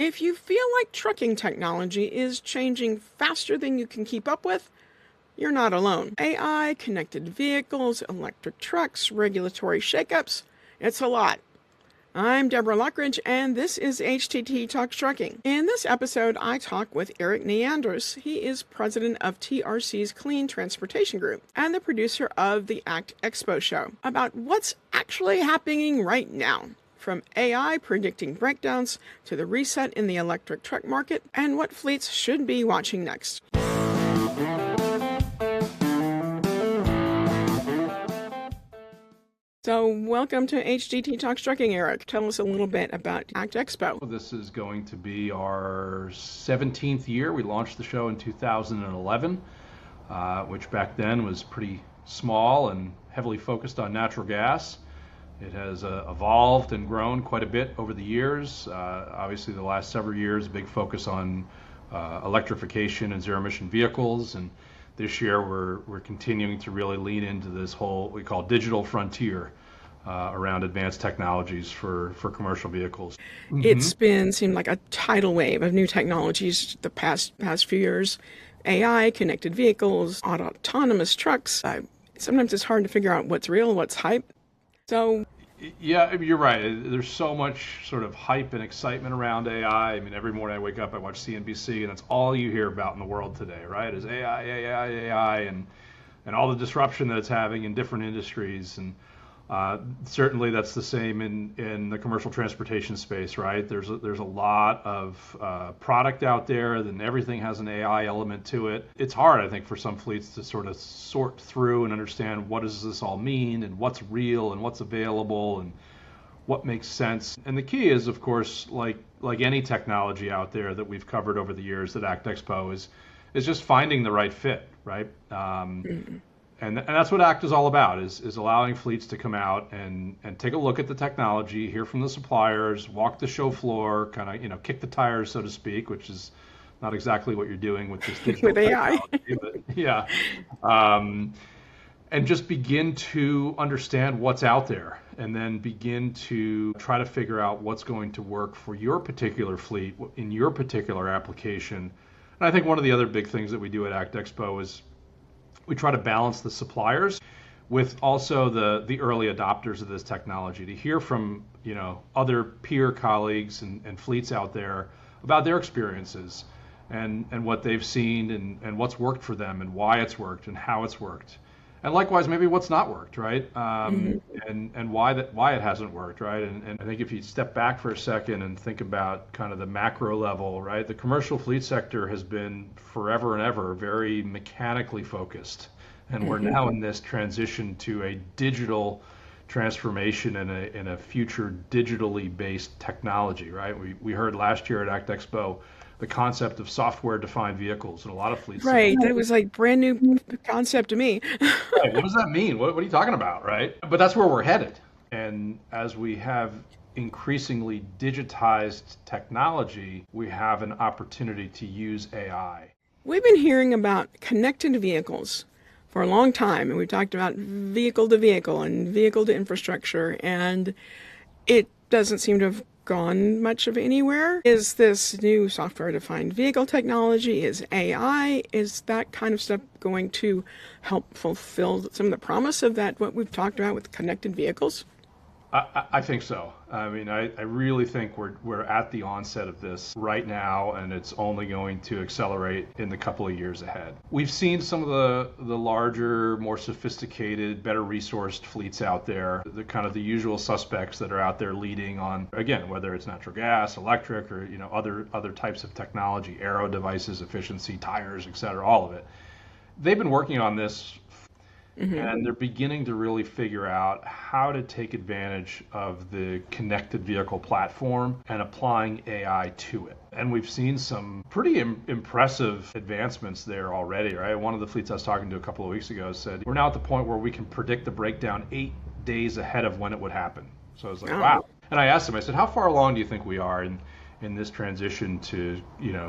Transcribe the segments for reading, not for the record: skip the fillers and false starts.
If you feel like trucking technology is changing faster than you can keep up with, you're not alone. AI, connected vehicles, electric trucks, regulatory shakeups, it's a lot. I'm Deborah Lockridge, and this is HDT Talks Trucking. In this episode, I talk with Erik Neandross. He is president of TRC's Clean Transportation Group and the producer of the ACT Expo show, about what's actually happening right now, from AI predicting breakdowns to the reset in the electric truck market, and what fleets should be watching next. So welcome to HDT Talks Trucking, Erik. Tell us a little bit about ACT Expo. This is going to be our 17th year. We launched the show in 2011, which back then was pretty small and heavily focused on natural gas. It has evolved and grown quite a bit over the years. Obviously, the last several years, a big focus on electrification and zero-emission vehicles. And this year, we're continuing to really lean into this whole, what we call digital frontier around advanced technologies for commercial vehicles. It's seemed like a tidal wave of new technologies the past few years. AI, connected vehicles, autonomous trucks. Sometimes it's hard to figure out what's real, what's hype. So, yeah, you're right. There's so much sort of hype and excitement around AI. I mean, every morning I wake up, I watch CNBC, and that's all you hear about in the world today, right? Is AI, and all the disruption that it's having in different industries. And certainly that's the same in the commercial transportation space, right? There's a lot of product out there, then everything has an AI element to it. It's hard, I think, for some fleets to sort of sort through and understand what does this all mean and what's real and what's available and what makes sense. And the key is, of course, like any technology out there that we've covered over the years at ACT Expo, is just finding the right fit, right? And that's what ACT is all about, is allowing fleets to come out and take a look at the technology, hear from the suppliers, walk the show floor, kind of, kick the tires, so to speak, which is not exactly what you're doing with this digital with AI. But yeah. And just begin to understand what's out there, and then begin to try to figure out what's going to work for your particular fleet in your particular application. And I think one of the other big things that we do at ACT Expo is we try to balance the suppliers with also the early adopters of this technology, to hear from other peer colleagues and fleets out there about their experiences and what they've seen and what's worked for them and why it's worked and how it's worked. And likewise, maybe what's not worked, right? And why it hasn't worked, right? And I think if you step back for a second and think about kind of the macro level, right? The commercial fleet sector has been forever and ever very mechanically focused, and we're now in this transition to a digital transformation and a future digitally based technology, right? We heard last year at ACT Expo the concept of software-defined vehicles, and a lot of fleets. Right, that was like brand new concept to me. Right, what does that mean? What are you talking about, right? But that's where we're headed. And as we have increasingly digitized technology, we have an opportunity to use AI. We've been hearing about connected vehicles for a long time, and we talked about vehicle to vehicle and vehicle to infrastructure, and it doesn't seem to have gone much of anywhere. Is this new software-defined vehicle technology, is AI, is that kind of stuff going to help fulfill some of the promise of that, what we've talked about with connected vehicles? I think so. I mean, I really think we're at the onset of this right now, and it's only going to accelerate in the couple of years ahead. We've seen some of the larger, more sophisticated, better resourced fleets out there, the kind of the usual suspects that are out there leading on, again, whether it's natural gas, electric, or other types of technology, aero devices, efficiency, tires, et cetera, all of it. They've been working on this. And they're beginning to really figure out how to take advantage of the connected vehicle platform and applying AI to it. And we've seen some pretty impressive advancements there already, right? One of the fleets I was talking to a couple of weeks ago said, we're now at the point where we can predict the breakdown 8 days ahead of when it would happen. So I was like, wow. And I asked them, I said, how far along do you think we are in this transition to,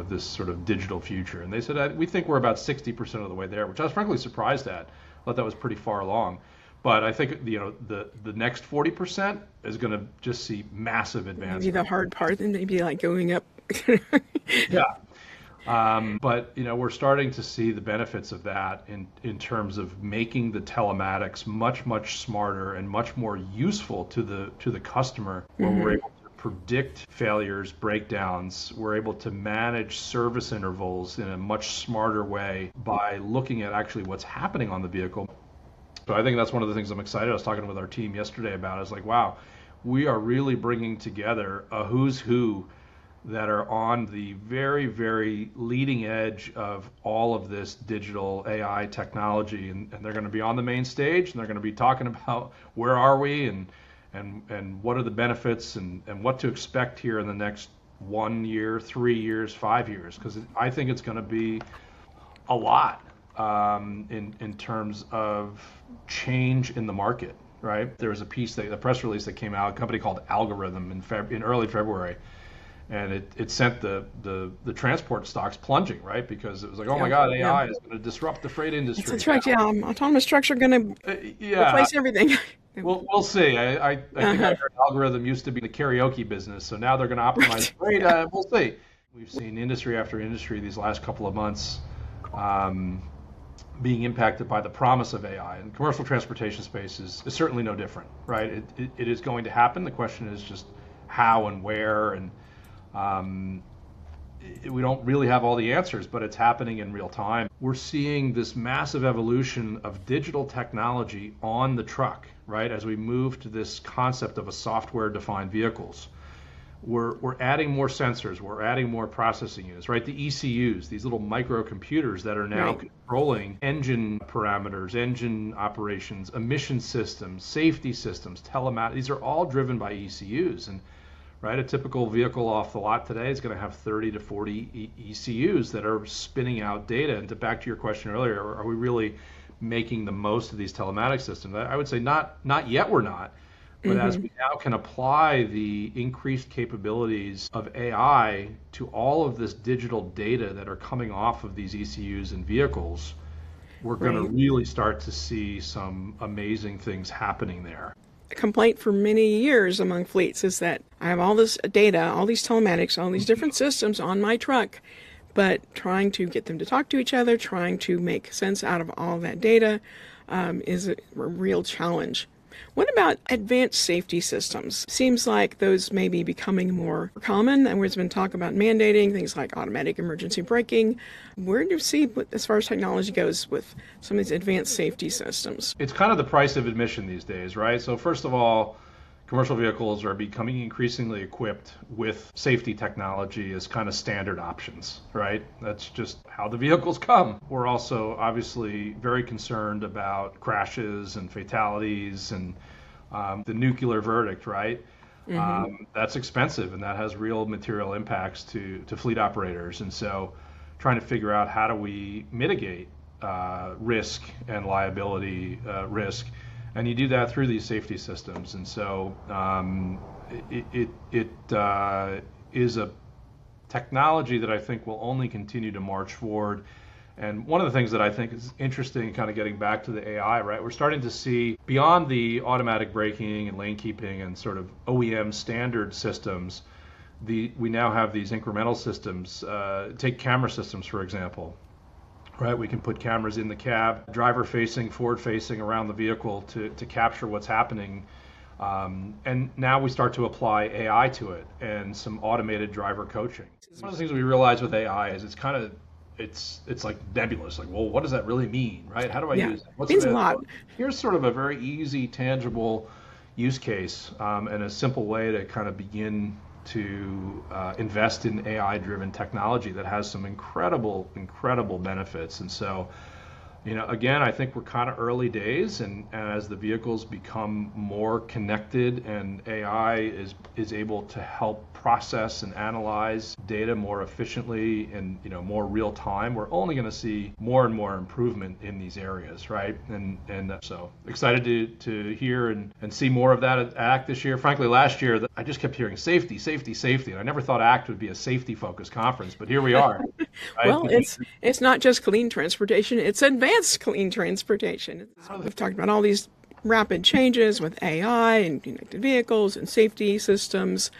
this sort of digital future? And they said, we think we're about 60% of the way there, which I was frankly surprised at. I thought that was pretty far along. But I think the next 40% is going to just see massive advancement. Maybe the hard part, and maybe like going up Yeah. But we're starting to see the benefits of that in terms of making the telematics much smarter and much more useful to the customer, where we're able to predict failures, breakdowns. We're able to manage service intervals in a much smarter way by looking at actually what's happening on the vehicle. So I think that's one of the things I'm excited. I was talking with our team yesterday about. It's like, wow, we are really bringing together a who's who that are on the very leading edge of all of this digital AI technology, and they're going to be on the main stage, and they're going to be talking about where are we and what are the benefits and what to expect here in the next 1 year, 3 years, 5 years, because I think it's going to be a lot in terms of change in the market. Right? There was a press release that came out, a company called Algorithm in early February. And it sent the transport stocks plunging, right? Because it was like, oh my God, AI is going to disrupt the freight industry. That's right. Yeah, autonomous trucks are going to replace everything. We'll see. I think I heard Algorithm used to be in the karaoke business, so now they're going to optimize freight. We'll see. We've seen industry after industry these last couple of months being impacted by the promise of AI, and commercial transportation space is certainly no different, right? It is going to happen. The question is just how and where, and we don't really have all the answers, but it's happening in real time. We're seeing this massive evolution of digital technology on the truck, right? As we move to this concept of a software-defined vehicles, we're adding more sensors, we're adding more processing units, right? The ECUs, these little microcomputers that are now controlling engine parameters, engine operations, emission systems, safety systems, telematics. These are all driven by ECUs, and right? A typical vehicle off the lot today is going to have 30 to 40 ECUs that are spinning out data. And back to your question earlier, are we really making the most of these telematics systems? I would say not yet, we're not. But as we now can apply the increased capabilities of AI to all of this digital data that are coming off of these ECUs and vehicles, we're going to really start to see some amazing things happening there. A complaint for many years among fleets is that I have all this data, all these telematics, all these different systems on my truck, but trying to get them to talk to each other, trying to make sense out of all that data is a real challenge. What about advanced safety systems? Seems like those may be becoming more common, and there's been talk about mandating things like automatic emergency braking. Where do you see, as far as technology goes, with some of these advanced safety systems? It's kind of the price of admission these days, right? So first of all, commercial vehicles are becoming increasingly equipped with safety technology as kind of standard options, right? That's just how the vehicles come. We're also obviously very concerned about crashes and fatalities and the nuclear verdict, right? That's expensive, and that has real material impacts to fleet operators. And so trying to figure out how do we mitigate risk and liability risk. And you do that through these safety systems. And so it is a technology that I think will only continue to march forward. And one of the things that I think is interesting, kind of getting back to the AI, right? We're starting to see beyond the automatic braking and lane keeping and sort of OEM standard systems, we now have these incremental systems. Take camera systems, for example. Right, we can put cameras in the cab, driver facing, forward facing around the vehicle to capture what's happening. And now we start to apply AI to it and some automated driver coaching. One of the things we realize with AI is it's like nebulous. Like, well, what does that really mean, right? How do I use it? It means a lot. Here's sort of a very easy, tangible use case and a simple way to kind of begin to invest in AI-driven technology that has some incredible benefits. And so, again, I think we're kind of early days, and as the vehicles become more connected and AI is able to help process and analyze data more efficiently and more real time, we're only going to see more and more improvement in these areas, right? And so excited to hear and see more of that at ACT this year. Frankly, last year I just kept hearing safety, and I never thought ACT would be a safety-focused conference, but here we are. Right? Well, it's not just clean transportation; it's advanced clean transportation. We've talked about all these rapid changes with AI and connected vehicles and safety systems.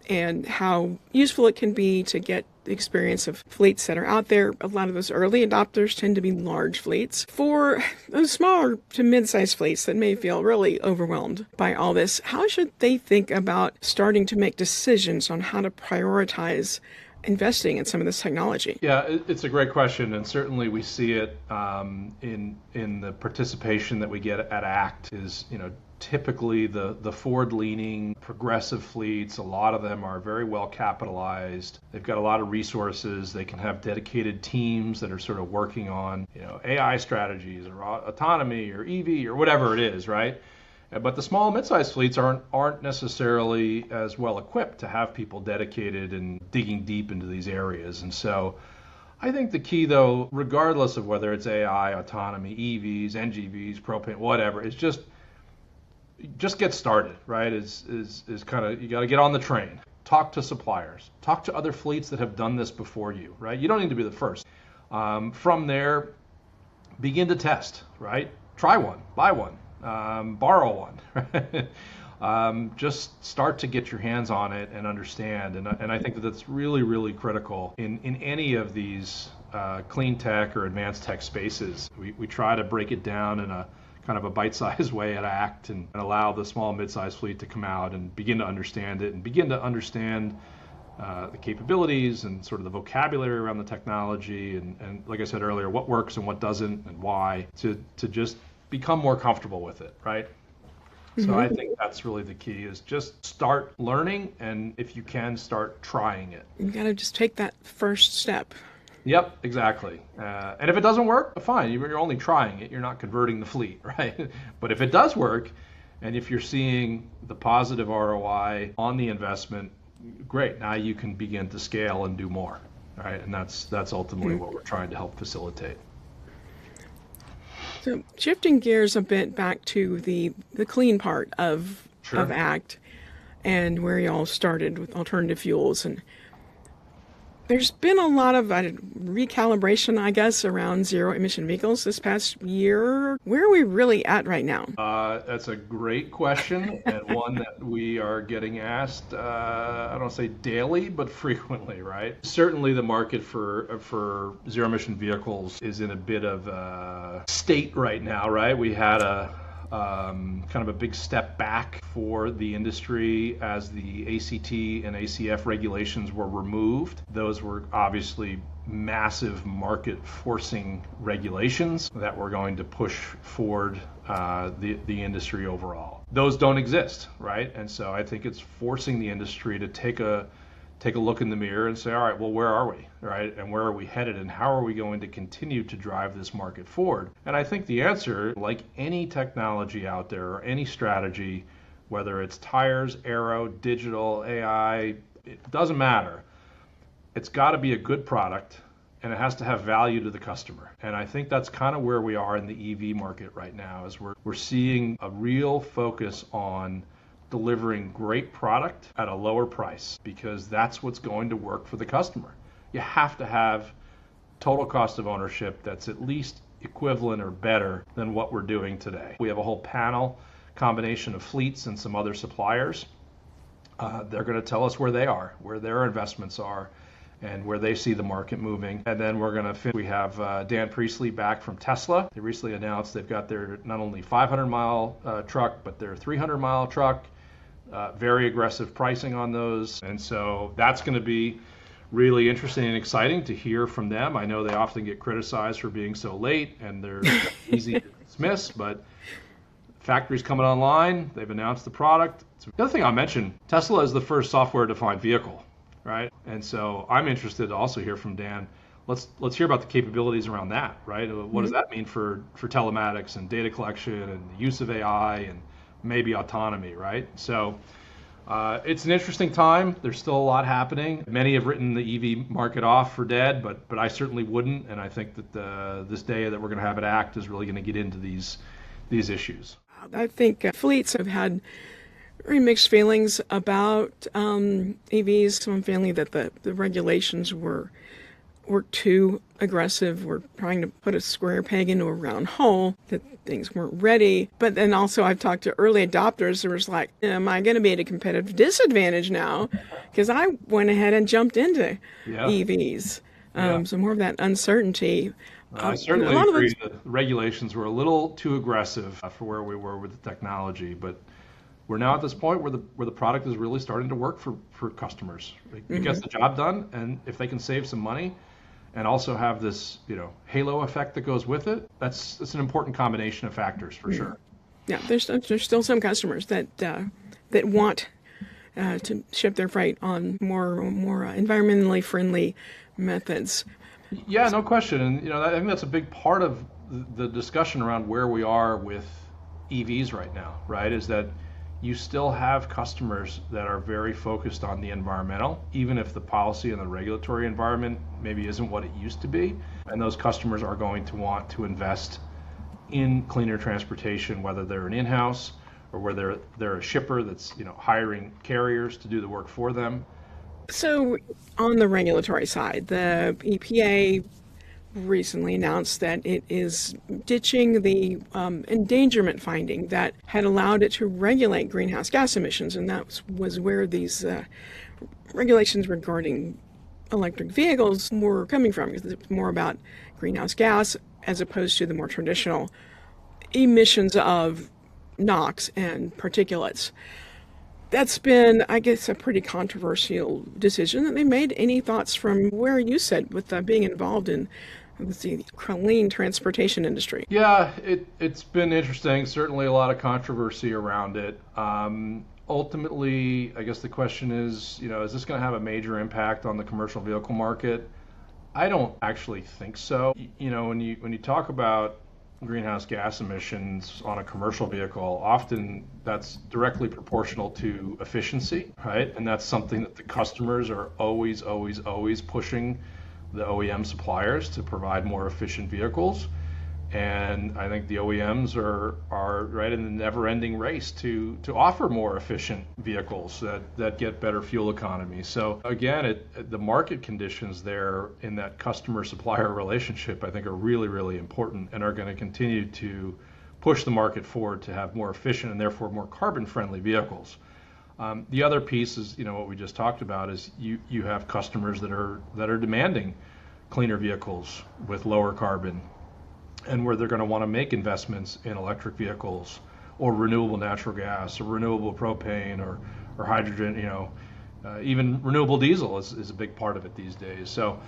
and how useful it can be to get the experience of fleets that are out there. A lot of those early adopters tend to be large fleets. For those smaller to mid-sized fleets that may feel really overwhelmed by all this, how should they think about starting to make decisions on how to prioritize investing in some of this technology? Yeah, it's a great question, and certainly we see it in the participation that we get at ACT. Is typically the forward-leaning progressive fleets. A lot of them are very well capitalized. They've got a lot of resources. They can have dedicated teams that are sort of working on AI strategies or autonomy or EV or whatever it is, right? But the small and mid-sized fleets aren't necessarily as well equipped to have people dedicated and digging deep into these areas. And so I think the key, though, regardless of whether it's AI, autonomy, EVs, NGVs, propane, whatever, is just get started, right? Is kind of, you got to get on the train. Talk to suppliers. Talk to other fleets that have done this before you, right? You don't need to be the first. From there, begin to test, right? Try one, buy one. Borrow one. Just start to get your hands on it and understand. And I think that that's really, really critical in any of these clean tech or advanced tech spaces. We try to break it down in a kind of a bite-sized way at ACT and allow the small and mid-sized fleet to come out and begin to understand it and begin to understand the capabilities and sort of the vocabulary around the technology and like I said earlier, what works and what doesn't and why to just become more comfortable with it, right? Mm-hmm. So I think that's really the key, is just start learning, and if you can, start trying it. You got to just take that first step. Yep, exactly. And if it doesn't work, fine. You're only trying it. You're not converting the fleet, right? But if it does work, and if you're seeing the positive ROI on the investment, great. Now you can begin to scale and do more, right? And that's ultimately what we're trying to help facilitate. So shifting gears a bit back to the clean part of ACT and where you all started with alternative fuels, and there's been a lot of recalibration, I guess, around zero emission vehicles this past year. Where are we really at right now? That's a great question, and one that we are getting asked, I don't say daily, but frequently, right? Certainly the market for zero emission vehicles is in a bit of a state right now, right? We had kind of a big step back for the industry as the ACT and ACF regulations were removed. Those were obviously massive market forcing regulations that were going to push forward the industry overall. Those don't exist, right? And so I think it's forcing the industry to take a look in the mirror and say, all right, well, where are we, right? And where are we headed, and how are we going to continue to drive this market forward? And I think the answer, like any technology out there or any strategy, whether it's tires, aero, digital, AI, it doesn't matter. It's got to be a good product, and it has to have value to the customer. And I think that's kind of where we are in the EV market right now, is we're seeing a real focus on delivering great product at a lower price, because that's what's going to work for the customer. You have to have total cost of ownership that's at least equivalent or better than what we're doing today. We have a whole panel combination of fleets and some other suppliers. They're going to tell us where they are, where their investments are, and where they see the market moving. And then we have Dan Priestley back from Tesla. They recently announced they've got their not only 500-mile truck, but their 300-mile truck. Very aggressive pricing on those. And so that's going to be really interesting and exciting to hear from them. I know they often get criticized for being so late and they're easy to dismiss, but factory's coming online. They've announced the product. The other thing I'll mention, Tesla is the first software-defined vehicle, right? And so I'm interested to also hear from Dan. Let's hear about the capabilities around that, right? What does that mean for telematics and data collection and the use of AI and maybe autonomy, right? So it's an interesting time. There's still a lot happening. Many have written the EV market off for dead, but I certainly wouldn't. And I think that this day that we're going to have at ACT is really going to get into these issues. I think fleets have had very mixed feelings about EVs. Some feeling that the regulations were we're too aggressive. We're trying to put a square peg into a round hole, that things weren't ready. But then also I've talked to early adopters who was like, am I going to be at a competitive disadvantage now? Because I went ahead and jumped into EVs. So more of that uncertainty. I certainly agree that the regulations were a little too aggressive for where we were with the technology, but we're now at this point where the product is really starting to work for customers. It gets the job done, and if they can save some money and also have this, halo effect that goes with it, that's an important combination of factors for sure. Yeah, there's still some customers that want to ship their freight on more environmentally friendly methods. Yeah, no question. And I think that's a big part of the discussion around where we are with EVs right now, right? Is that you still have customers that are very focused on the environmental, even if the policy and the regulatory environment maybe isn't what it used to be. And those customers are going to want to invest in cleaner transportation, whether they're an in-house or whether they're a shipper that's hiring carriers to do the work for them. So on the regulatory side, the EPA recently announced that it is ditching the endangerment finding that had allowed it to regulate greenhouse gas emissions, and that was where these regulations regarding electric vehicles were coming from, because it's more about greenhouse gas as opposed to the more traditional emissions of NOx and particulates. That's been, I guess, a pretty controversial decision that they made. Any thoughts from where you sit with being involved in the clean transportation industry? Yeah, it's been interesting. Certainly a lot of controversy around it. Ultimately, I guess the question is, is this going to have a major impact on the commercial vehicle market? I don't actually think so. When you talk about greenhouse gas emissions on a commercial vehicle, often that's directly proportional to efficiency, right? And that's something that the customers are always pushing the OEM suppliers to provide more efficient vehicles. And I think the OEMs are right in the never-ending race to offer more efficient vehicles that get better fuel economy. So again, the market conditions there in that customer-supplier relationship, I think, are really, really important and are going to continue to push the market forward to have more efficient and therefore more carbon-friendly vehicles. The other piece is, what we just talked about, is you have customers that are demanding cleaner vehicles with lower carbon, and where they're going to want to make investments in electric vehicles or renewable natural gas or renewable propane or hydrogen. Even renewable diesel is a big part of it these days. So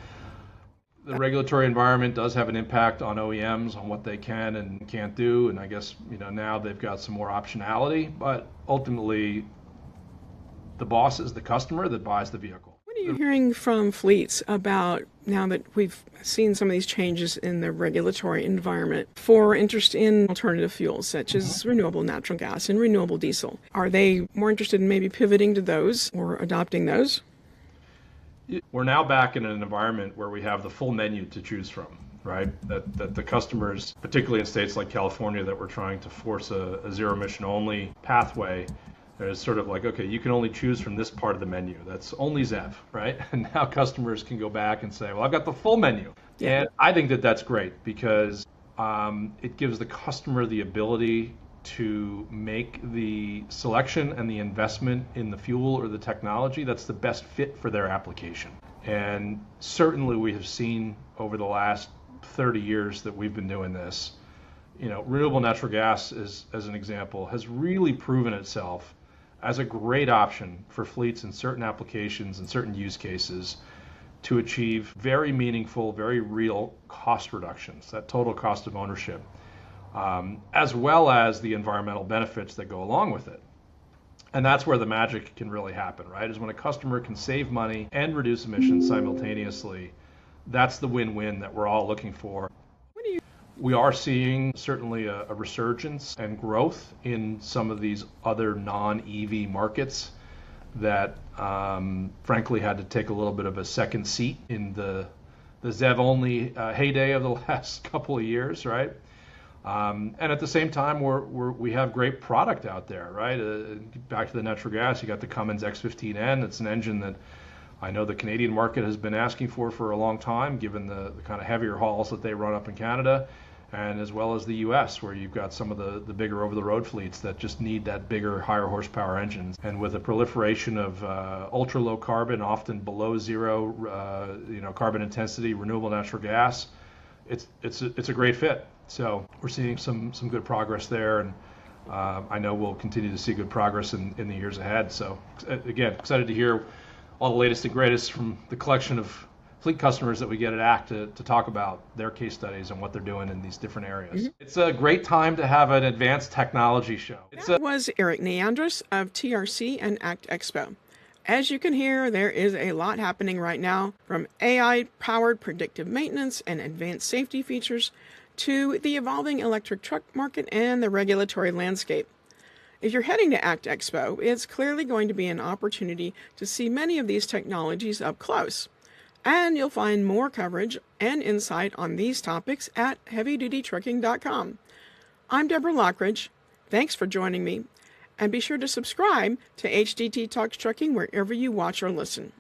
the regulatory environment does have an impact on OEMs on what they can and can't do, and I guess now they've got some more optionality, but ultimately the boss is the customer that buys the vehicle. What are you hearing from fleets about, now that we've seen some of these changes in the regulatory environment, for interest in alternative fuels such as renewable natural gas and renewable diesel? Are they more interested in maybe pivoting to those or adopting those? We're now back in an environment where we have the full menu to choose from, right? That the customers, particularly in states like California that we're trying to force a zero emission only pathway, there's sort of like, okay, you can only choose from this part of the menu. That's only ZEV, right? And now customers can go back and say, well, I've got the full menu. Yeah. And I think that that's great because it gives the customer the ability to make the selection and the investment in the fuel or the technology that's the best fit for their application. And certainly we have seen over the last 30 years that we've been doing this, renewable natural gas, as an example, has really proven itself as a great option for fleets in certain applications and certain use cases to achieve very meaningful, very real cost reductions, that total cost of ownership, as well as the environmental benefits that go along with it. And that's where the magic can really happen, right? Is when a customer can save money and reduce emissions simultaneously. That's the win-win that we're all looking for. We are seeing certainly a resurgence and growth in some of these other non-EV markets that frankly had to take a little bit of a second seat in the ZEV-only heyday of the last couple of years, right? And at the same time, we have great product out there, right? Back to the natural gas, you got the Cummins X15N. It's an engine that I know the Canadian market has been asking for a long time, given the kind of heavier hauls that they run up in Canada, and as well as the US, where you've got some of the bigger over-the-road fleets that just need that bigger, higher horsepower engines. And with the proliferation of ultra-low carbon, often below zero carbon intensity, renewable natural gas, it's a great fit. So we're seeing some good progress there, and I know we'll continue to see good progress in the years ahead. So again, excited to hear all the latest and greatest from the collection of fleet customers that we get at ACT to talk about their case studies and what they're doing in these different areas. Mm-hmm. It's a great time to have an advanced technology show. That was Erik Neandross of TRC and ACT Expo. As you can hear, there is a lot happening right now, from AI-powered predictive maintenance and advanced safety features to the evolving electric truck market and the regulatory landscape. If you're heading to ACT Expo, it's clearly going to be an opportunity to see many of these technologies up close. And you'll find more coverage and insight on these topics at heavydutytrucking.com. I'm Deborah Lockridge. Thanks for joining me. And be sure to subscribe to HDT Talks Trucking wherever you watch or listen.